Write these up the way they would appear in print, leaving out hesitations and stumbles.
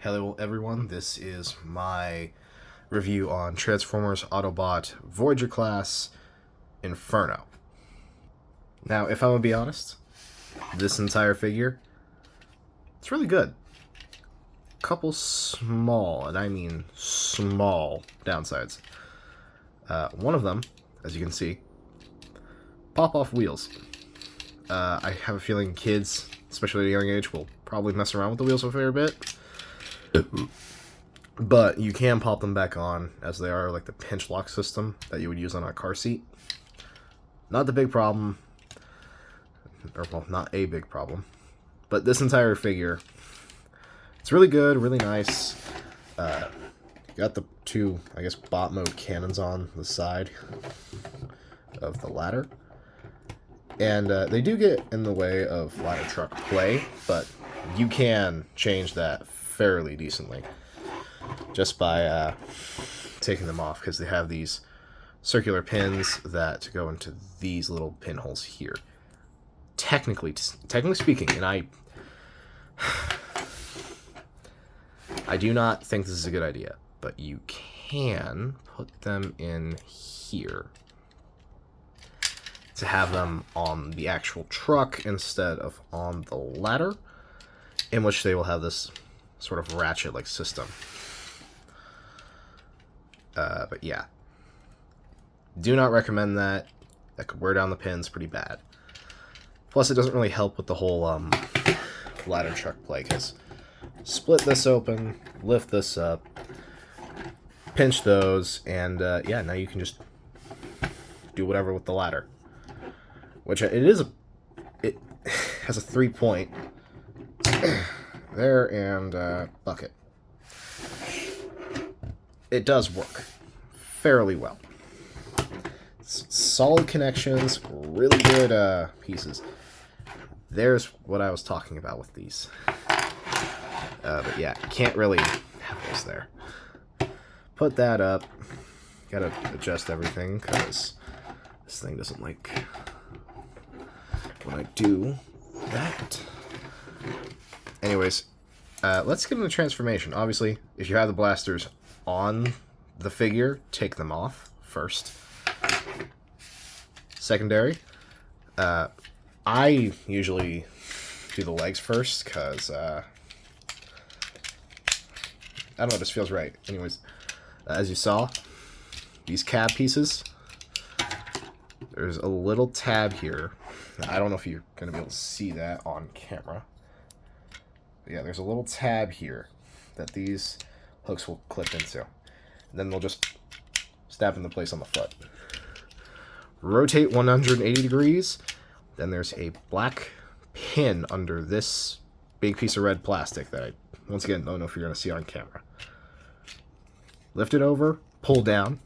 Hello everyone, this is my review on Transformers Autobot Voyager class Inferno. Now, if I'm gonna be honest, this entire figure, it's really good. Couple small, and I mean small, downsides. One of them, as you can see, pop-off wheels. I have a feeling kids, especially at a young age, will probably mess around with the wheels a fair bit. But you can pop them back on, as they are like the pinch lock system that you would use on a car seat. Not the big problem, or well, not a big problem, but this entire figure, it's really good, really nice. Got the two, I guess, bot mode cannons on the side of the ladder. And they do get in the way of ladder truck play, but you can change that fairly decently just by taking them off, because they have these circular pins that go into these little pinholes here. Technically speaking, and I do not think this is a good idea, but you can put them in here to have them on the actual truck instead of on the ladder, in which they will have this sort of ratchet-like system. But yeah. Do not recommend that. That could wear down the pins pretty bad. Plus, it doesn't really help with the whole ladder truck play, because split this open, lift this up, pinch those, and yeah, now you can just do whatever with the ladder. Which it has a 3-point there and bucket. It does work fairly well. Solid connections, really good pieces. There's what I was talking about with these. But yeah, can't really have those there. Put that up. Gotta adjust everything, because this thing doesn't like when I do that. Anyways, let's get into transformation. Obviously, if you have the blasters on the figure, take them off first. Secondary, I usually do the legs first, because I don't know, it just feels right. Anyways, as you saw, these cab pieces, there's a little tab here. I don't know if you're going to be able to see that on camera. But yeah, there's a little tab here that these hooks will clip into. And then they'll just snap into place on the foot. Rotate 180 degrees. Then there's a black pin under this big piece of red plastic that I, once again, don't know if you're going to see on camera. Lift it over, pull down.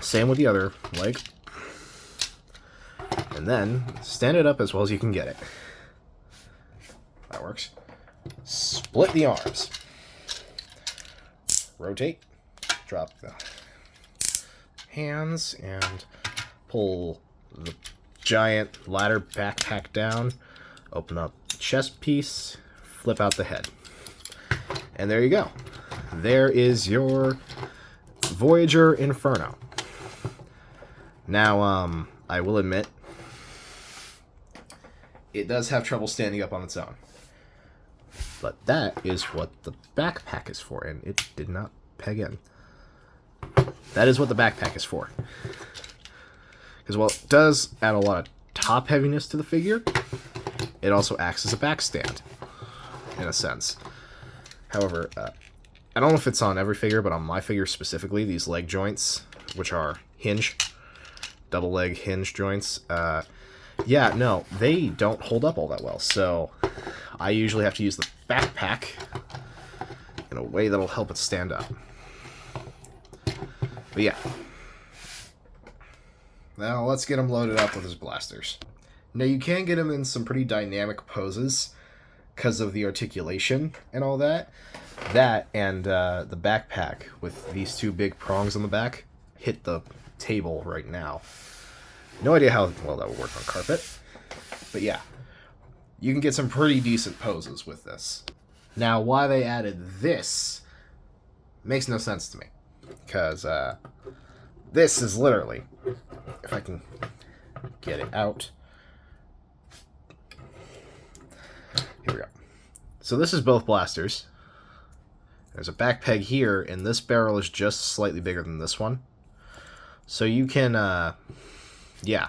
Same with the other leg. And then stand it up as well as you can get it. That works. Split the arms. Rotate. Drop the hands and pull the giant ladder backpack down. Open up the chest piece. Flip out the head. And there you go. There is your Voyager Inferno. Now, I will admit, it does have trouble standing up on its own. But that is what the backpack is for, and it did not peg in. That is what the backpack is for. Because while it does add a lot of top heaviness to the figure, it also acts as a back stand, in a sense. However, I don't know if it's on every figure, but on my figure specifically, these leg joints, which are hinge, double leg hinge joints, yeah, no, they don't hold up all that well, so I usually have to use the backpack in a way that'll help it stand up. But yeah. Now let's get him loaded up with his blasters. Now you can get him in some pretty dynamic poses because of the articulation and all that. That and the backpack with these two big prongs on the back hit the table right now. No idea how well that would work on carpet. But yeah, you can get some pretty decent poses with this. Now, why they added this makes no sense to me. Because this is literally, if I can get it out. Here we go. So this is both blasters. There's a back peg here, and this barrel is just slightly bigger than this one. So you can, yeah.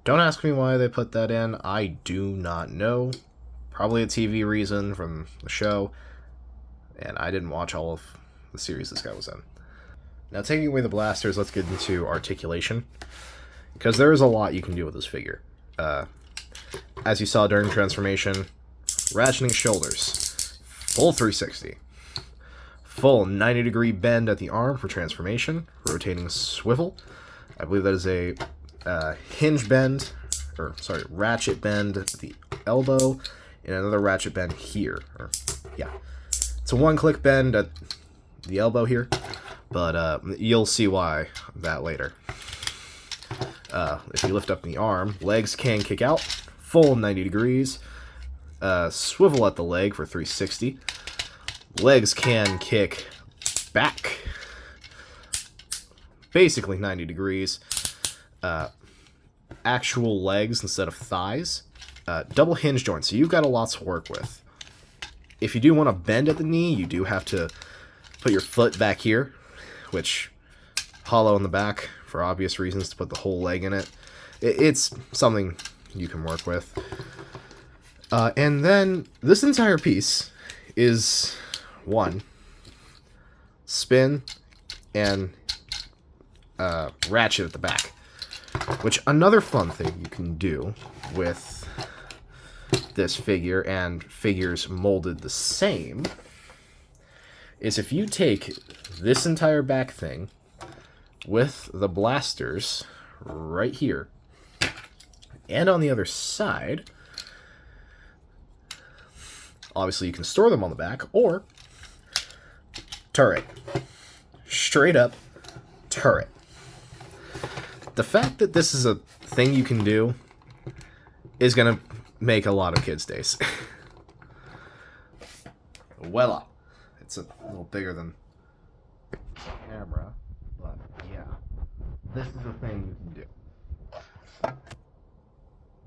Don't ask me why they put that in. I do not know. Probably a TV reason from the show. And I didn't watch all of the series this guy was in. Now, taking away the blasters, let's get into articulation. Because there is a lot you can do with this figure. As you saw during transformation, ratcheting shoulders, full 360. Full 90-degree bend at the arm for transformation, rotating swivel. I believe that is a hinge bend, or sorry, ratchet bend at the elbow, and another ratchet bend here. Yeah, it's a one-click bend at the elbow here, but you'll see why that later. If you lift up the arm, legs can kick out, full 90 degrees. Swivel at the leg for 360. Legs can kick back, basically 90 degrees. Actual legs instead of thighs. Double hinge joint, so you've got a lot to work with. If you do want to bend at the knee, you do have to put your foot back here, which hollow in the back for obvious reasons to put the whole leg in it. It's something you can work with. And then this entire piece is one, spin, and ratchet at the back. Which, another fun thing you can do with this figure, and figures molded the same, is if you take this entire back thing with the blasters right here, and on the other side, obviously you can store them on the back, or turret. Straight up turret. The fact that this is a thing you can do is going to make a lot of kids' days. Voila. It's a little bigger than the camera, but yeah. This is a thing you can do. A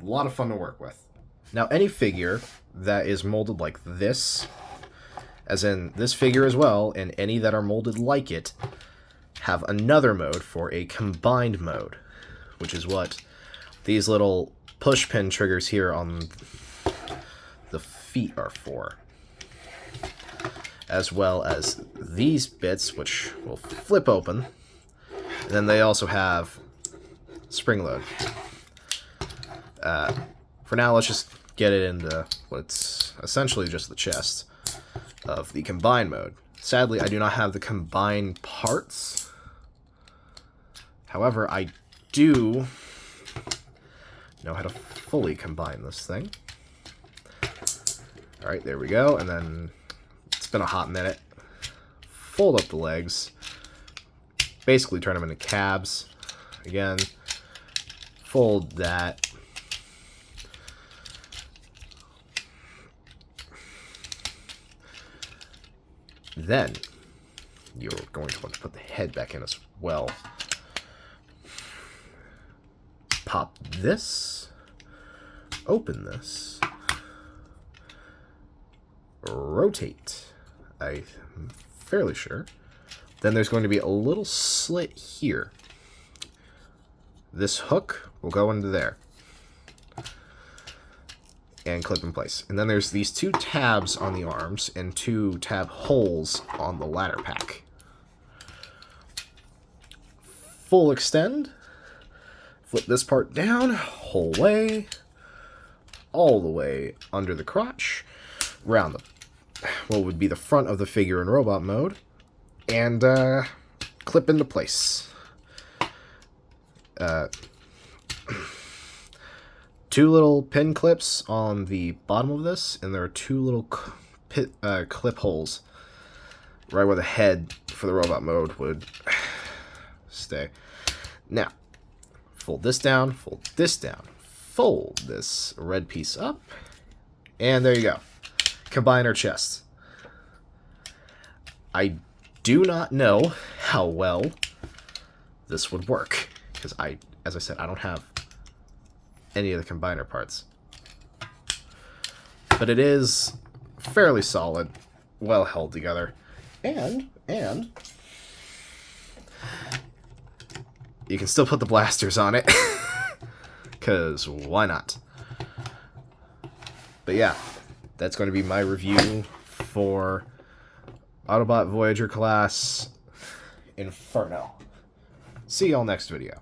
lot of fun to work with. Now, any figure that is molded like this, as in this figure as well, and any that are molded like it, have another mode for a combined mode, which is what these little push pin triggers here on the feet are for. As well as these bits, which will flip open. And then they also have spring load. For now, let's just get it into what's essentially just the chest of the combined mode. Sadly, I do not have the combined parts. However, I do know how to fully combine this thing. Alright, there we go. And then it's been a hot minute. Fold up the legs. Basically turn them into cabs. Again, fold that. Then you're going to want to put the head back in as well. Pop this, open this, rotate, I'm fairly sure. Then there's going to be a little slit here. This hook will go into there and clip in place. And then there's these two tabs on the arms and two tab holes on the ladder pack. Full extend. Flip this part down, whole way, all the way under the crotch, around what would be the front of the figure in robot mode, and clip into place. Two little pin clips on the bottom of this, and there are two little clip holes right where the head for the robot mode would stay. Now, fold this down, fold this down, fold this red piece up, and there you go. combiner chest. I do not know how well this would work, because as I said, I don't have any of the combiner parts. But it is fairly solid, well held together, and you can still put the blasters on it, because why not? But yeah, that's going to be my review for Autobot Voyager class Inferno. See y'all next video.